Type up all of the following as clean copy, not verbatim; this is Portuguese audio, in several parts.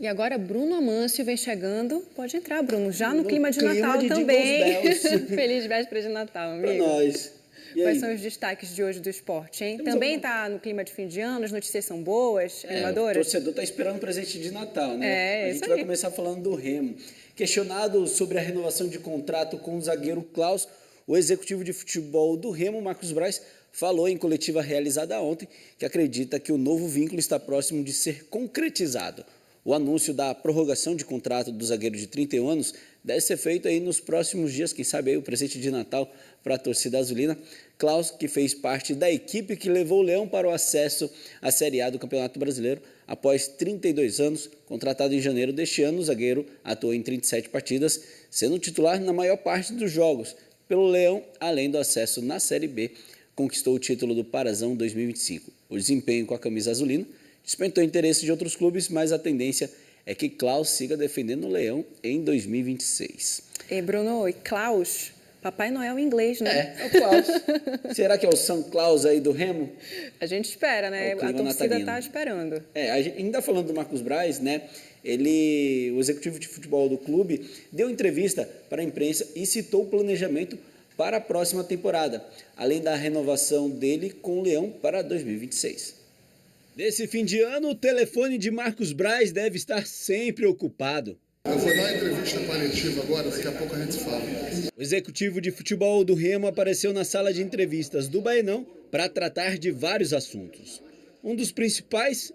E agora Bruno Amâncio vem chegando. Pode entrar, Bruno, já no clima de clima Natal de também. Jingle Feliz véspera de Natal, amigo. Para nós. Quais são os destaques de hoje do esporte, hein? Também está no clima de fim de ano, as notícias são boas, animadoras? O torcedor está esperando o presente de Natal, né? A gente vai começar falando do Remo. Questionado sobre a renovação de contrato com o zagueiro Klaus, o executivo de futebol do Remo, Marcos Braz, falou em coletiva realizada ontem que acredita que o novo vínculo está próximo de ser concretizado. O anúncio da prorrogação de contrato do zagueiro de 31 anos deve ser feito aí nos próximos dias, quem sabe aí o presente de Natal para a torcida azulina. Klaus, que fez parte da equipe que levou o Leão para o acesso à Série A do Campeonato Brasileiro, após 32 anos, contratado em janeiro deste ano, o zagueiro atuou em 37 partidas, sendo titular na maior parte dos jogos. Pelo Leão, além do acesso na Série B, conquistou o título do Parazão 2025. O desempenho com a camisa azulina despertou interesse de outros clubes, mas a tendência é que Klaus siga defendendo o Leão em 2026. E Bruno, e Klaus, Papai Noel em inglês, né? É o Klaus. Será que é o São Claus aí do Remo? A gente espera, né? A torcida está esperando. Ainda falando do Marcos Braz, né? O executivo de futebol do clube, deu entrevista para a imprensa e citou o planejamento para a próxima temporada, além da renovação dele com o Leão para 2026. Nesse fim de ano, o telefone de Marcos Braz deve estar sempre ocupado. Eu vou dar uma entrevista coletiva agora, daqui a pouco a gente fala. O executivo de futebol do Remo apareceu na sala de entrevistas do Baenão para tratar de vários assuntos. Um dos principais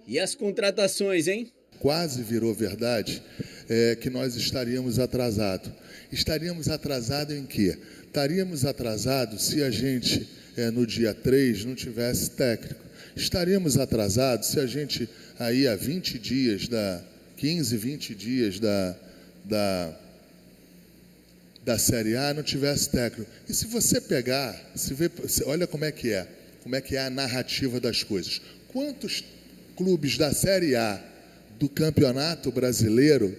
e as contratações, hein? Quase virou verdade que nós estaríamos atrasados. Estaríamos atrasados em quê? Estaríamos atrasados se a gente, no dia 3, não tivesse técnico. Estaríamos atrasados se a gente, aí há 20 dias, 15, 20 dias da Série A, não tivesse técnico. E se você pegar, olha como é que é a narrativa das coisas. Quantos clubes da Série A do Campeonato Brasileiro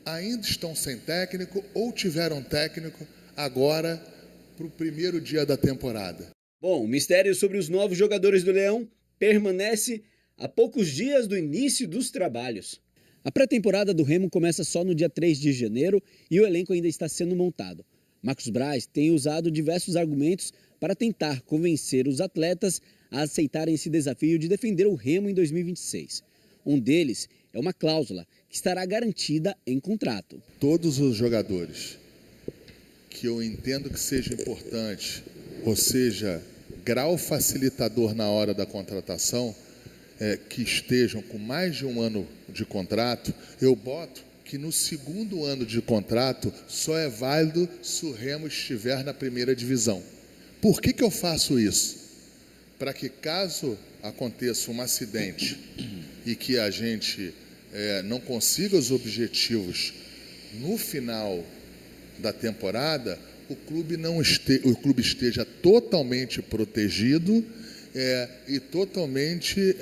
ainda estão sem técnico ou tiveram técnico agora para o primeiro dia da temporada? Bom, o mistério sobre os novos jogadores do Leão permanece a poucos dias do início dos trabalhos. A pré-temporada do Remo começa só no dia 3 de janeiro e o elenco ainda está sendo montado. Marcos Braz tem usado diversos argumentos para tentar convencer os atletas a aceitarem esse desafio de defender o Remo em 2026. Um deles é uma cláusula que estará garantida em contrato. Todos os jogadores que eu entendo que seja importante, ou seja, grau facilitador na hora da contratação, que estejam com mais de um ano de contrato, eu boto que no segundo ano de contrato só é válido se o Remo estiver na primeira divisão. Por que eu faço isso? Para que caso aconteça um acidente e que a gente não consiga os objetivos no final da temporada, o clube esteja totalmente protegido e totalmente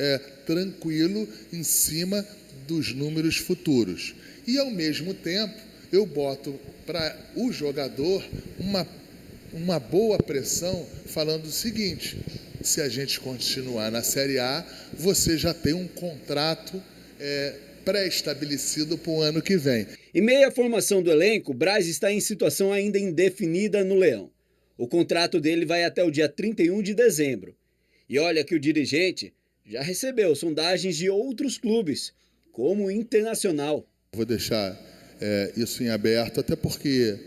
tranquilo em cima dos números futuros. E, ao mesmo tempo, eu boto para o jogador uma boa pressão, falando o seguinte: se a gente continuar na Série A, você já tem um contrato pré-estabelecido para o ano que vem. Em meio à formação do elenco, Braz está em situação ainda indefinida no Leão. O contrato dele vai até o dia 31 de dezembro. E olha que o dirigente já recebeu sondagens de outros clubes, como o Internacional. Vou deixar isso em aberto, até porque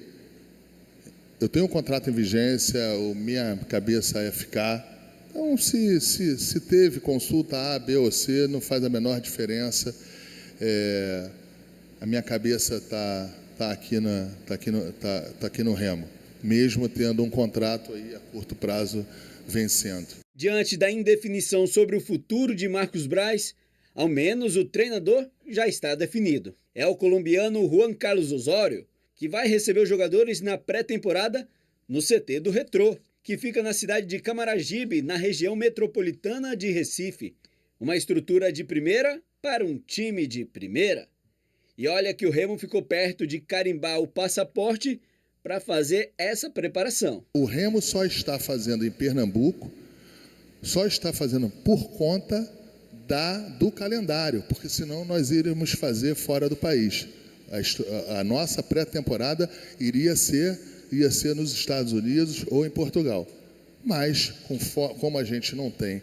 eu tenho um contrato em vigência, minha cabeça é ficar. Então, se teve consulta A, B ou C, não faz a menor diferença. A minha cabeça está aqui no Remo, mesmo tendo um contrato aí a curto prazo vencendo. Diante da indefinição sobre o futuro de Marcos Braz, ao menos o treinador já está definido. É o colombiano Juan Carlos Osório, que vai receber os jogadores na pré-temporada no CT do Retrô, que fica na cidade de Camaragibe, na região metropolitana de Recife. Uma estrutura de primeira para um time de primeira. E olha que o Remo ficou perto de carimbar o passaporte para fazer essa preparação. O Remo só está fazendo em Pernambuco, só está fazendo por conta do calendário, porque senão nós iríamos fazer fora do país. A nossa pré-temporada ia ser nos Estados Unidos ou em Portugal. Mas, como a gente não tem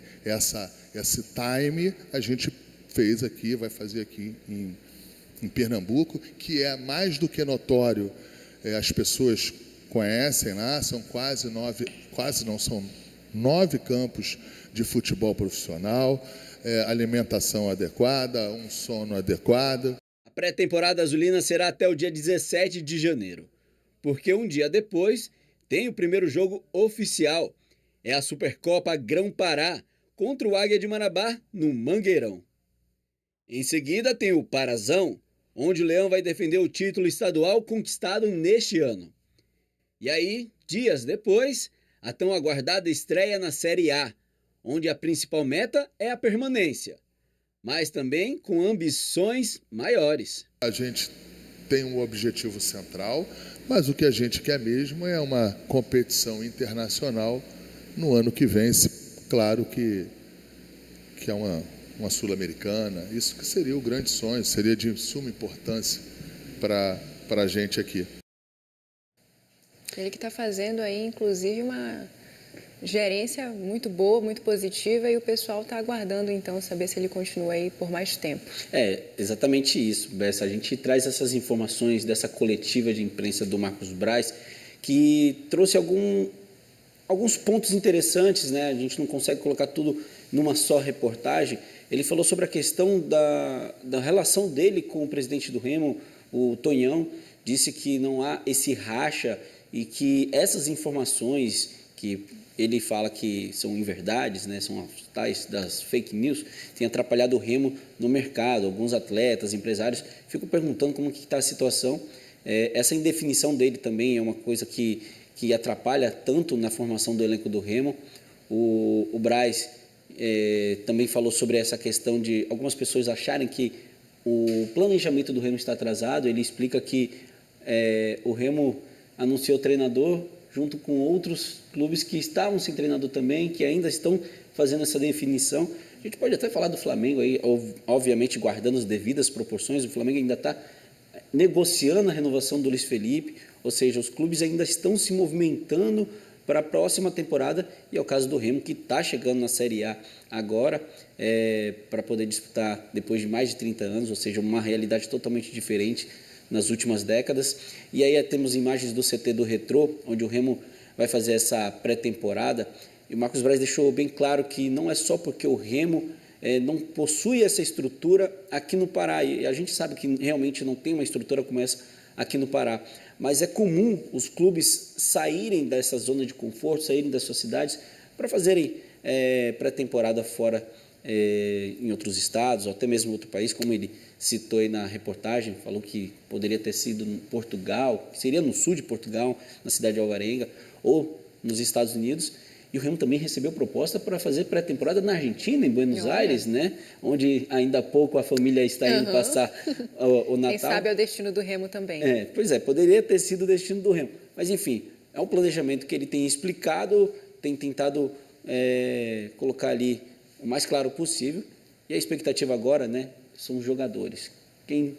esse time, a gente fez aqui, vai fazer aqui em Pernambuco, que é mais do que notório. As pessoas conhecem lá, são são 9 campos de futebol profissional, alimentação adequada, um sono adequado. A pré-temporada azulina será até o dia 17 de janeiro, porque um dia depois tem o primeiro jogo oficial. É a Supercopa Grão-Pará contra o Águia de Marabá, no Mangueirão. Em seguida tem o Parazão, onde o Leão vai defender o título estadual conquistado neste ano. E aí, dias depois, a tão aguardada estreia na Série A, onde a principal meta é a permanência, mas também com ambições maiores. A gente tem um objetivo central, mas o que a gente quer mesmo é uma competição internacional no ano que vem. Claro que é uma sul-americana, isso que seria o grande sonho, seria de suma importância para a gente aqui. Ele que está fazendo aí, inclusive, uma gerência muito boa, muito positiva, e o pessoal está aguardando, então, saber se ele continua aí por mais tempo. É, exatamente isso, Bessa. A gente traz essas informações dessa coletiva de imprensa do Marcos Braz, que trouxe alguns pontos interessantes, né? A gente não consegue colocar tudo numa só reportagem. Ele falou sobre a questão da relação dele com o presidente do Remo, o Tonhão, disse que não há esse racha e que essas informações que ele fala que são inverdades, né, são as tais das fake news, têm atrapalhado o Remo no mercado. Alguns atletas, empresários ficam perguntando como que está a situação. Essa indefinição dele também é uma coisa que atrapalha tanto na formação do elenco do Remo. O Braz também falou sobre essa questão de algumas pessoas acharem que o planejamento do Remo está atrasado. Ele explica que o Remo anunciou treinador junto com outros clubes que estavam sem treinador também, que ainda estão fazendo essa definição. A gente pode até falar do Flamengo aí, obviamente guardando as devidas proporções. O Flamengo ainda está negociando a renovação do Luiz Felipe, ou seja, os clubes ainda estão se movimentando para a próxima temporada, e é o caso do Remo, que está chegando na Série A agora, para poder disputar depois de mais de 30 anos, ou seja, uma realidade totalmente diferente nas últimas décadas. E aí temos imagens do CT do Retrô, onde o Remo vai fazer essa pré-temporada, e o Marcos Braz deixou bem claro que não é só porque o Remo não possui essa estrutura aqui no Pará, e a gente sabe que realmente não tem uma estrutura como essa aqui no Pará, mas é comum os clubes saírem dessa zona de conforto, saírem das suas cidades para fazerem pré-temporada fora, em outros estados, ou até mesmo em outro país, como ele citou aí na reportagem. Falou que poderia ter sido em Portugal, que seria no sul de Portugal, na cidade de Alvarenga, ou nos Estados Unidos. E o Remo também recebeu proposta para fazer pré-temporada na Argentina, em Buenos Aires, né? Onde ainda há pouco a família está indo passar o Natal. Quem sabe é o destino do Remo também. Pois é, poderia ter sido o destino do Remo. Mas, enfim, é um planejamento que ele tem explicado, tem tentado colocar ali o mais claro possível. E a expectativa agora, né, são os jogadores. Quem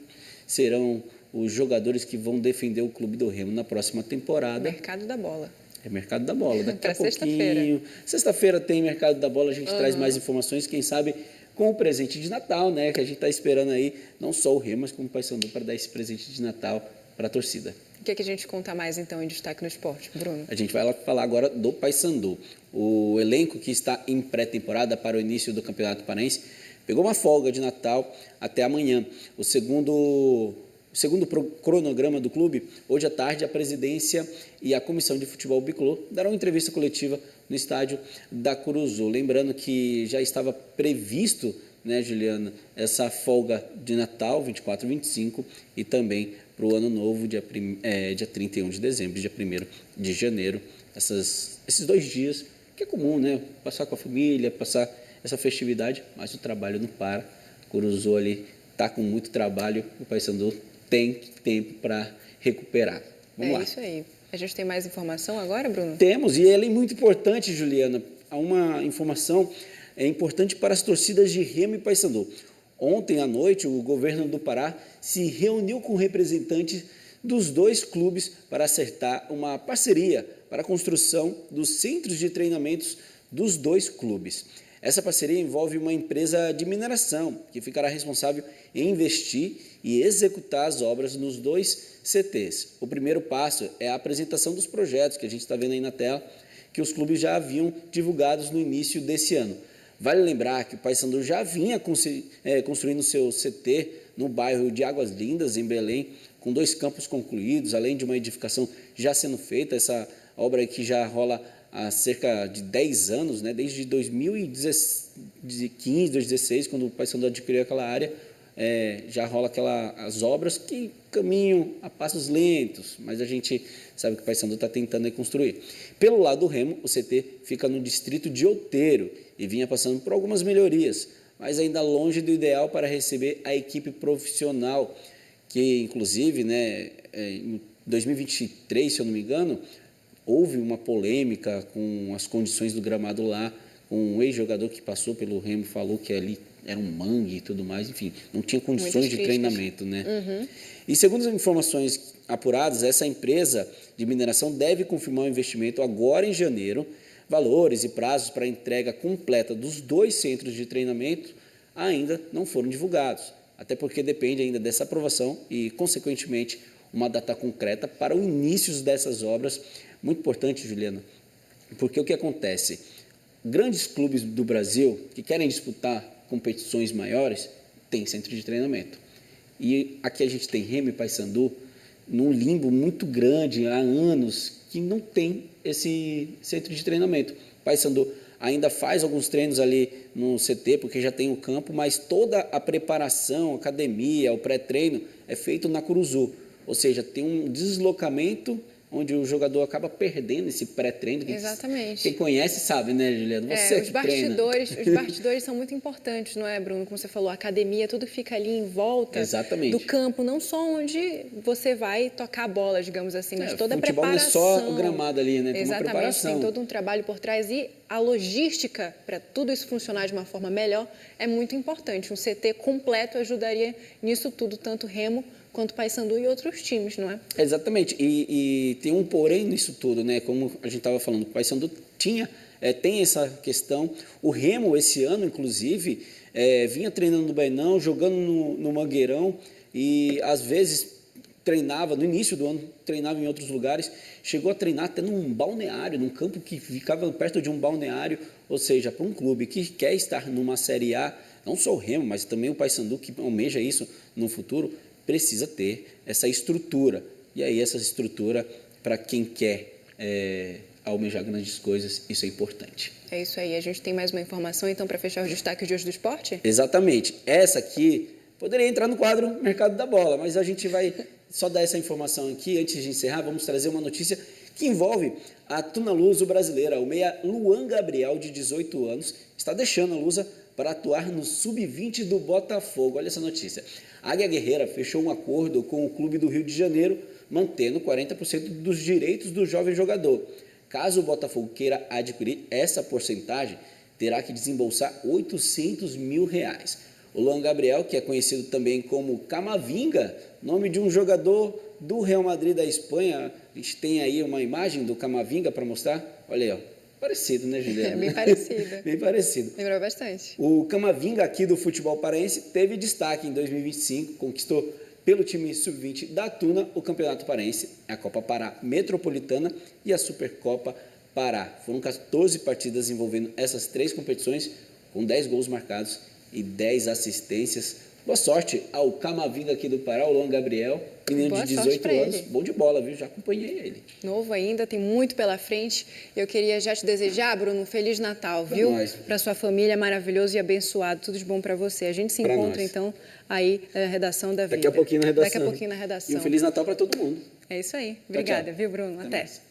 serão os jogadores que vão defender o clube do Remo na próxima temporada? Mercado da bola. É mercado da bola. Daqui a pouquinho. Sexta-feira. Sexta-feira tem mercado da bola, a gente traz mais informações, quem sabe com o presente de Natal, né? Que a gente está esperando aí, não só o Remo, mas como o Paysandu, para dar esse presente de Natal para a torcida. O que a gente conta mais, então, em destaque no esporte, Bruno? A gente vai lá falar agora do Paysandu. O elenco que está em pré-temporada para o início do Campeonato Paraense pegou uma folga de Natal até amanhã. O segundo cronograma do clube, hoje à tarde, a presidência e a comissão de futebol bicolor darão entrevista coletiva no estádio da Curuzu. Lembrando que já estava previsto, né, Juliana, essa folga de Natal, 24 e 25, e também para o Ano Novo, dia 31 de dezembro, dia 1º de janeiro. Esses 2 dias, que é comum, né? Passar com a família, passar essa festividade, mas o trabalho não para. Curuzu ali está com muito trabalho, o Paysandu tem tempo para recuperar. Vamos lá. É isso aí. A gente tem mais informação agora, Bruno? Temos, e ela é muito importante, Juliana. Há uma informação é importante para as torcidas de Remo e Paysandu. Ontem à noite, o governo do Pará se reuniu com representantes dos dois clubes para acertar uma parceria para a construção dos centros de treinamentos dos dois clubes. Essa parceria envolve uma empresa de mineração, que ficará responsável em investir e executar as obras nos dois CTs. O primeiro passo é a apresentação dos projetos, que a gente está vendo aí na tela, que os clubes já haviam divulgados no início desse ano. Vale lembrar que o Paysandu já vinha construindo seu CT no bairro de Águas Lindas, em Belém, com 2 campos concluídos, além de uma edificação já sendo feita. Essa obra aqui já rola há cerca de 10 anos, né? Desde 2015, 2016, quando o Paysandu adquiriu aquela área, já rola as obras que caminham a passos lentos, mas a gente sabe que o Paysandu está tentando construir. Pelo lado do Remo, o CT fica no distrito de Outeiro e vinha passando por algumas melhorias, mas ainda longe do ideal para receber a equipe profissional, que inclusive, né, em 2023, se eu não me engano, houve uma polêmica com as condições do gramado lá. Um ex-jogador que passou pelo Remo falou que ali era um mangue e tudo mais, enfim, não tinha condições de treinamento, né? Uhum. E segundo as informações apuradas, essa empresa de mineração deve confirmar o investimento agora em janeiro. Valores e prazos para a entrega completa dos 2 centros de treinamento ainda não foram divulgados, até porque depende ainda dessa aprovação e, consequentemente, uma data concreta para o início dessas obras. Muito importante, Juliana, porque o que acontece? Grandes clubes do Brasil que querem disputar competições maiores têm centro de treinamento. E aqui a gente tem Remo e Paysandu num limbo muito grande há anos que não tem esse centro de treinamento. Paysandu ainda faz alguns treinos ali no CT, porque já tem o campo, mas toda a preparação, a academia, o pré-treino é feito na Curuzu. Ou seja, tem um deslocamento onde o jogador acaba perdendo esse pré-treino. Exatamente. Quem conhece sabe, né, Juliana? Você os bastidores são muito importantes, não é, Bruno? Como você falou, a academia, tudo fica ali em volta do campo, não só onde você vai tocar a bola, digamos assim, mas toda a preparação. Futebol não é só o gramado ali, né? Tem Exatamente, uma preparação. Tem todo um trabalho por trás e a logística para tudo isso funcionar de uma forma melhor é muito importante. Um CT completo ajudaria nisso tudo, tanto Remo quanto Paysandu e outros times, não é? Exatamente, e tem um porém nisso tudo, né? Como a gente estava falando, o Paysandu tem essa questão. O Remo, esse ano, inclusive, vinha treinando no Bainão, jogando no Mangueirão e, às vezes, treinava, no início do ano, treinava em outros lugares, chegou a treinar até num balneário, num campo que ficava perto de um balneário, ou seja, para um clube que quer estar numa Série A, não só o Remo, mas também o Paysandu, que almeja isso no futuro, precisa ter essa estrutura. E aí essa estrutura, para quem quer almejar grandes coisas, isso é importante. É isso aí. A gente tem mais uma informação, então, para fechar os destaques de hoje do esporte? Exatamente. Essa aqui poderia entrar no quadro Mercado da Bola, mas a gente vai só dar essa informação aqui. Antes de encerrar, vamos trazer uma notícia que envolve a Tunaluso brasileira. O meia Luan Gabriel, de 18 anos, está deixando a Lusa para atuar no Sub-20 do Botafogo. Olha essa notícia. A Águia Guerreira fechou um acordo com o clube do Rio de Janeiro, mantendo 40% dos direitos do jovem jogador. Caso o Botafogo queira adquirir essa porcentagem, terá que desembolsar R$800 mil. O Luan Gabriel, que é conhecido também como Camavinga, nome de um jogador do Real Madrid da Espanha. A gente tem aí uma imagem do Camavinga para mostrar. Olha aí, ó. Parecido, né, Juliana? Bem parecido. Bem parecido. Lembrou bastante. O Camavinga aqui do futebol paraense teve destaque em 2025, conquistou pelo time sub-20 da Tuna o Campeonato Paraense, a Copa Pará Metropolitana e a Supercopa Pará. Foram 14 partidas envolvendo essas 3 competições, com 10 gols marcados e 10 assistências. Boa sorte ao Camavinga aqui do Pará, o Luan Gabriel, menino de 18 anos, bom de bola, viu? Já acompanhei ele. Novo ainda, tem muito pela frente. Eu queria já te desejar, Bruno, um Feliz Natal, viu? Para sua família, maravilhoso e abençoado, tudo de bom para você. A gente se encontra, então, aí na redação da Vida. Daqui a pouquinho na redação. Daqui a pouquinho na redação. E um Feliz Natal para todo mundo. É isso aí. Obrigada, viu, Bruno? Até. Mais.